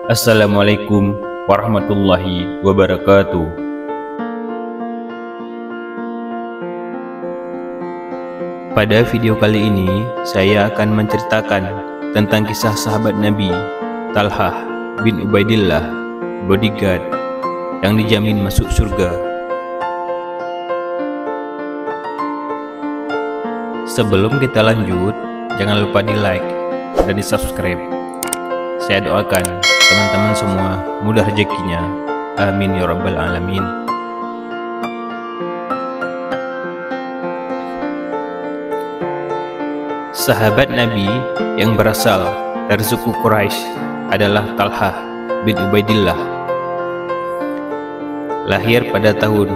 Assalamualaikum warahmatullahi wabarakatuh. Pada video kali ini, saya akan menceritakan tentang kisah sahabat Nabi Talhah bin Ubaidillah, bodyguard yang dijamin masuk surga. Sebelum kita lanjut, jangan lupa di like dan di subscribe. Saya doakan teman-teman semua mudah rezekinya. Amin ya rabbal alamin. Sahabat Nabi yang berasal dari suku Quraisy adalah Talhah bin Ubaidillah. Lahir pada tahun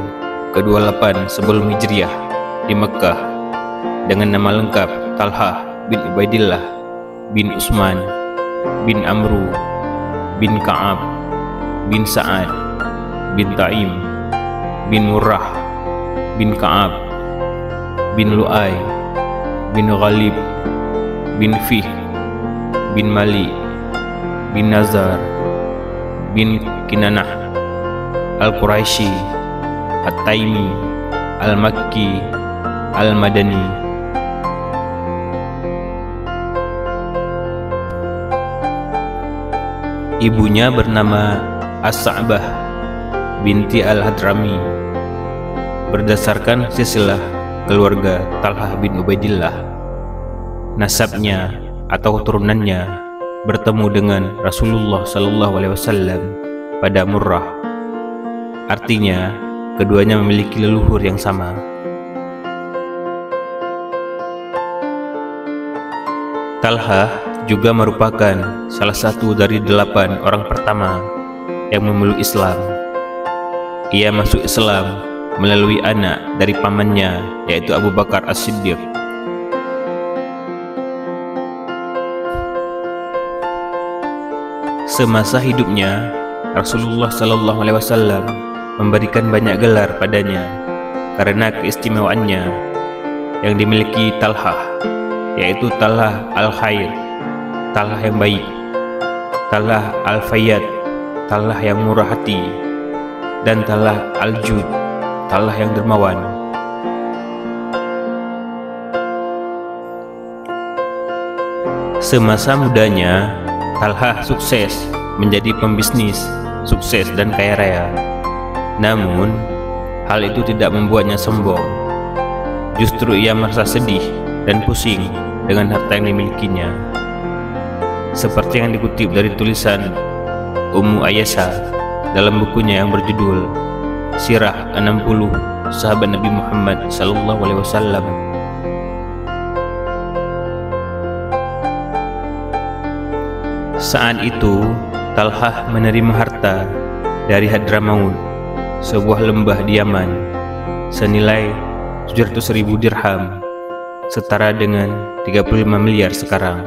ke-28 sebelum Hijriah di Mekah dengan nama lengkap Talhah bin Ubaidillah bin Utsman bin Amru bin Ka'ab bin Sa'ad bin Taim bin Murrah bin Ka'ab bin Lu'ay bin Ghalib bin Fih bin Mali bin Nazar bin Kinanah Al-Quraisy At-Taimi Al-Makki Al-Madani. Ibunya bernama As-Sa'bah binti Al-Hadrami. Berdasarkan silsilah keluarga Talhah bin Ubaidillah, nasabnya atau keturunannya bertemu dengan Rasulullah SAW pada Murrah. Artinya, keduanya memiliki leluhur yang sama. Talhah juga merupakan salah satu dari 8 orang pertama yang memeluk Islam. Ia masuk Islam melalui anak dari pamannya, yaitu Abu Bakar As-Siddiq. Semasa hidupnya, Rasulullah SAW memberikan banyak gelar padanya karena keistimewaannya yang dimiliki Talhah, yaitu Talhah Al-Khair, Talhah yang baik, Talhah Al-Fayyad, Talhah yang murah hati, dan Talhah Al-Jud, Talhah yang dermawan. Semasa mudanya, Talhah sukses menjadi pembisnis, sukses dan kaya raya. Namun, hal itu tidak membuatnya sombong. Justru ia merasa sedih dan pusing dengan harta yang dimilikinya. Seperti yang dikutip dari tulisan Ummu Ayyasah dalam bukunya yang berjudul Sirah 60 Sahabat Nabi Muhammad SAW. Saat itu, Talhah menerima harta dari Hadramaut, sebuah lembah di Yaman, senilai 700.000 dirham, setara dengan 35 miliar sekarang.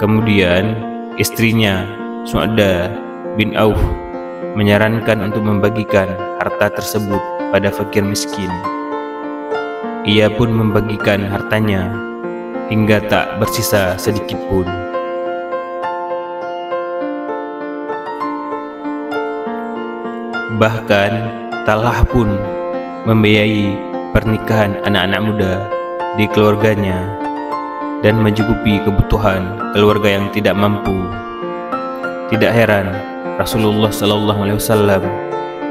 Kemudian, istrinya Su'ada bin Auf menyarankan untuk membagikan harta tersebut pada fakir miskin. Ia pun membagikan hartanya hingga tak bersisa sedikit pun. Bahkan Talhah pun membiayai pernikahan anak-anak muda di keluarganya dan mencukupi kebutuhan keluarga yang tidak mampu. Tidak heran Rasulullah SAW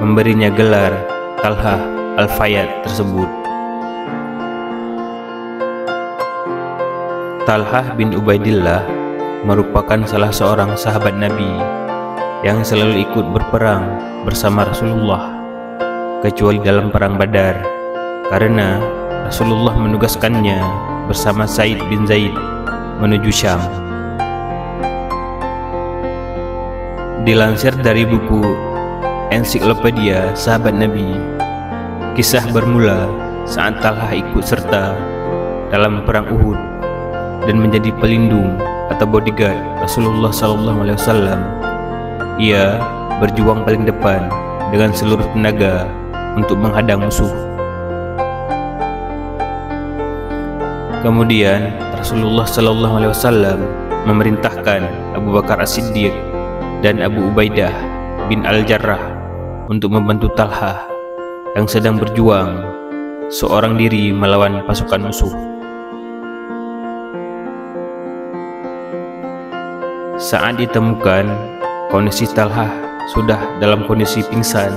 memberinya gelar Talhah Al-Fayyad tersebut. Talhah bin Ubaidillah merupakan salah seorang sahabat Nabi yang selalu ikut berperang bersama Rasulullah, kecuali dalam perang Badar, karena Rasulullah menugaskannya bersama Said bin Zaid menuju Syam. Dilansir dari buku Ensiklopedia Sahabat Nabi, kisah bermula saat Talhah ikut serta dalam perang Uhud dan menjadi pelindung atau bodyguard Rasulullah SAW. Ia berjuang paling depan dengan seluruh tenaga untuk menghadang musuh. Kemudian Rasulullah SAW memerintahkan Abu Bakar As-Siddiq dan Abu Ubaidah bin Al-Jarrah untuk membantu Talha yang sedang berjuang seorang diri melawan pasukan musuh. Saat ditemukan, kondisi Talha sudah dalam kondisi pingsan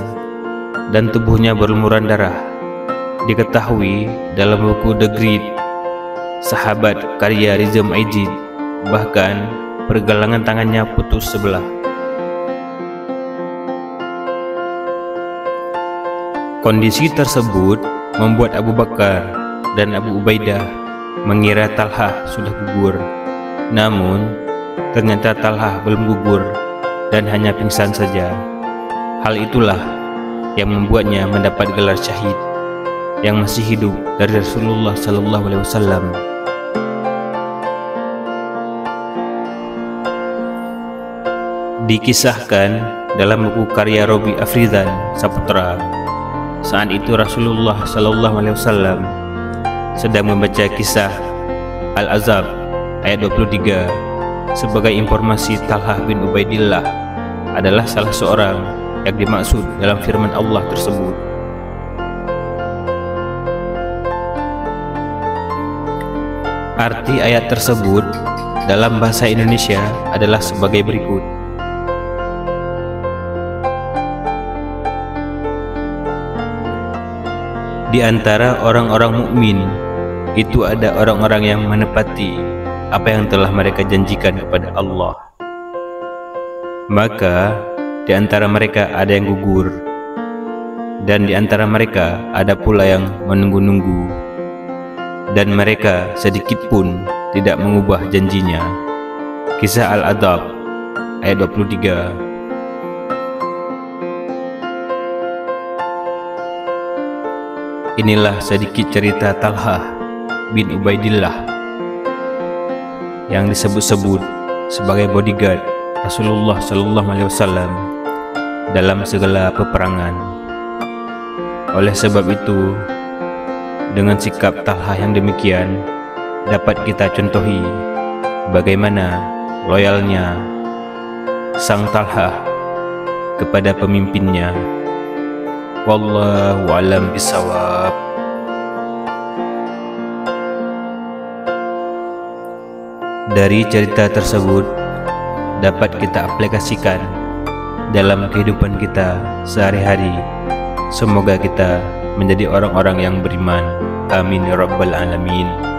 dan tubuhnya berlumuran darah. Diketahui dalam buku The Great Sahabat karya Riza Majid, bahkan pergelangan tangannya putus sebelah. Kondisi tersebut membuat Abu Bakar dan Abu Ubaidah mengira Talha sudah gugur. Namun ternyata Talha belum gugur dan hanya pingsan saja. Hal itulah yang membuatnya mendapat gelar syahid yang masih hidup dari Rasulullah SAW. Dikisahkan dalam buku karya Robi Afrizan Saputra, saat itu Rasulullah SAW sedang membaca kisah Al-Azab ayat 23. Sebagai informasi, Talha bin Ubaidillah adalah salah seorang yang dimaksud dalam firman Allah tersebut. Arti ayat tersebut dalam bahasa Indonesia adalah sebagai berikut. Di antara orang-orang mukmin itu ada orang-orang yang menepati apa yang telah mereka janjikan kepada Allah. Maka di antara mereka ada yang gugur, dan di antara mereka ada pula yang menunggu-nunggu, dan mereka sedikit pun tidak mengubah janjinya. Kisah Al-Adab ayat 23. Inilah sedikit cerita Talha bin Ubaidillah yang disebut-sebut sebagai bodyguard Rasulullah SAW dalam segala peperangan. Oleh sebab itu, dengan sikap Talha yang demikian dapat kita contohi bagaimana loyalnya sang Talha kepada pemimpinnya. Wallahu a'lam bishawab. Dari cerita tersebut dapat kita aplikasikan dalam kehidupan kita sehari-hari. Semoga kita menjadi orang-orang yang beriman. Amin ya rabbal alamin.